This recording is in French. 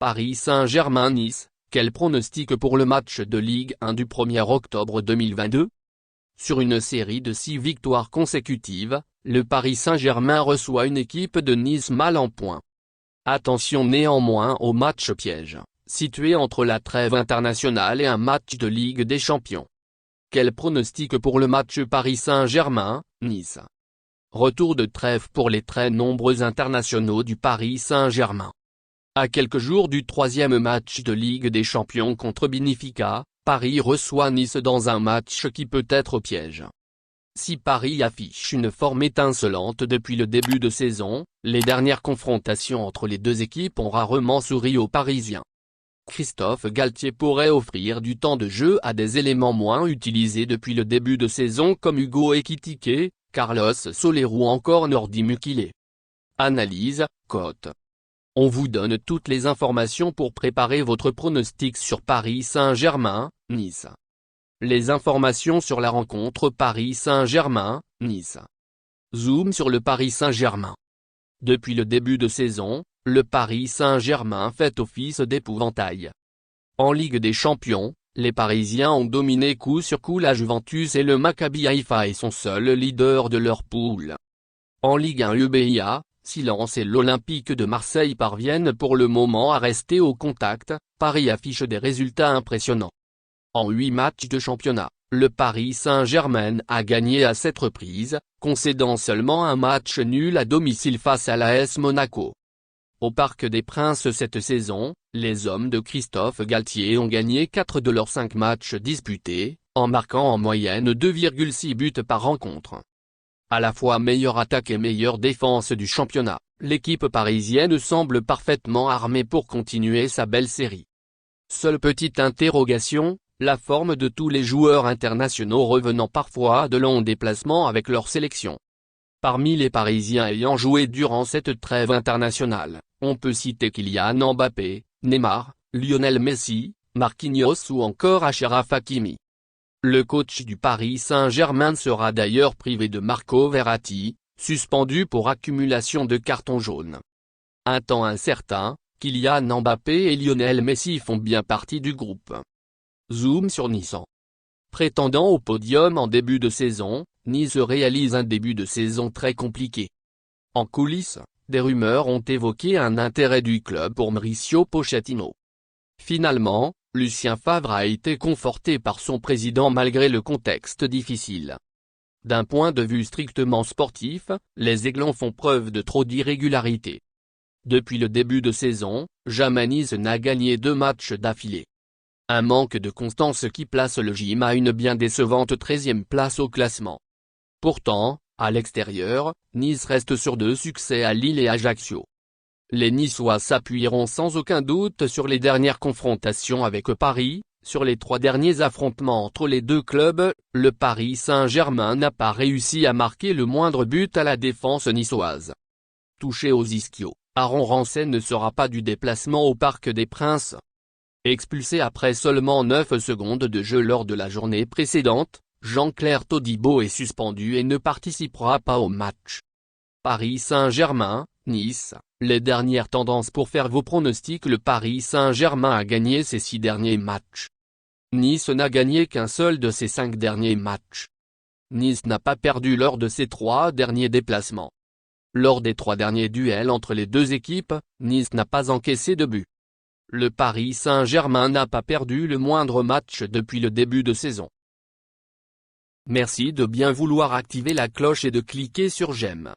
Paris Saint-Germain-Nice, quel pronostic pour le match de Ligue 1 du 1er octobre 2022? Sur une série de 6 victoires consécutives, le Paris Saint-Germain reçoit une équipe de Nice mal en point. Attention néanmoins au match piège, situé entre la trêve internationale et un match de Ligue des Champions. Quel pronostic pour le match Paris Saint-Germain-Nice? Retour de trêve pour les très nombreux internationaux du Paris Saint-Germain. À quelques jours du troisième match de Ligue des Champions contre Benfica, Paris reçoit Nice dans un match qui peut être piège. Si Paris affiche une forme étincelante depuis le début de saison, les dernières confrontations entre les deux équipes ont rarement souri aux Parisiens. Christophe Galtier pourrait offrir du temps de jeu à des éléments moins utilisés depuis le début de saison comme Hugo Ekitike, Carlos Soler ou encore Nordi Mukile. Analyse, cote. On vous donne toutes les informations pour préparer votre pronostic sur Paris Saint-Germain-Nice. Les informations sur la rencontre Paris Saint-Germain-Nice. Zoom sur le Paris Saint-Germain. Depuis le début de saison, le Paris Saint-Germain fait office d'épouvantail. En Ligue des Champions, les Parisiens ont dominé coup sur coup la Juventus et le Maccabi Haïfa et sont seuls leaders de leur poule. En Ligue 1 UBA, Silence et l'Olympique de Marseille parviennent pour le moment à rester au contact, Paris affiche des résultats impressionnants. En 8 matchs de championnat, le Paris Saint-Germain a gagné à 7 reprises, concédant seulement un match nul à domicile face à l'AS Monaco. Au Parc des Princes cette saison, les hommes de Christophe Galtier ont gagné 4 de leurs 5 matchs disputés, en marquant en moyenne 2,6 buts par rencontre. À la fois meilleure attaque et meilleure défense du championnat, l'équipe parisienne semble parfaitement armée pour continuer sa belle série. Seule petite interrogation, la forme de tous les joueurs internationaux revenant parfois de longs déplacements avec leur sélection. Parmi les Parisiens ayant joué durant cette trêve internationale, on peut citer Kylian Mbappé, Neymar, Lionel Messi, Marquinhos ou encore Achraf Hakimi. Le coach du Paris Saint-Germain sera d'ailleurs privé de Marco Verratti, suspendu pour accumulation de cartons jaunes. Un temps incertain, Kylian Mbappé et Lionel Messi font bien partie du groupe. Zoom sur Nice. Prétendant au podium en début de saison, Nice réalise un début de saison très compliqué. En coulisses, des rumeurs ont évoqué un intérêt du club pour Mauricio Pochettino. Finalement, Lucien Favre a été conforté par son président malgré le contexte difficile. D'un point de vue strictement sportif, les Aiglons font preuve de trop d'irrégularité. Depuis le début de saison, jamais Nice n'a gagné 2 matchs d'affilée. Un manque de constance qui place le gym à une bien décevante 13e place au classement. Pourtant, à l'extérieur, Nice reste sur 2 succès à Lille et Ajaccio. Les Niçois s'appuieront sans aucun doute sur les dernières confrontations avec Paris. Sur les 3 derniers affrontements entre les deux clubs, le Paris Saint-Germain n'a pas réussi à marquer le moindre but à la défense niçoise. Touché aux ischios, Aaron Ramsey ne sera pas du déplacement au Parc des Princes. Expulsé après seulement 9 secondes de jeu lors de la journée précédente, Jean-Claire Todibo est suspendu et ne participera pas au match. Paris Saint-Germain, Nice, les dernières tendances pour faire vos pronostics. Le Paris Saint-Germain a gagné ses 6 derniers matchs. Nice n'a gagné qu'un seul de ses 5 derniers matchs. Nice n'a pas perdu lors de ses 3 derniers déplacements. Lors des 3 derniers duels entre les deux équipes, Nice n'a pas encaissé de but. Le Paris Saint-Germain n'a pas perdu le moindre match depuis le début de saison. Merci de bien vouloir activer la cloche et de cliquer sur j'aime.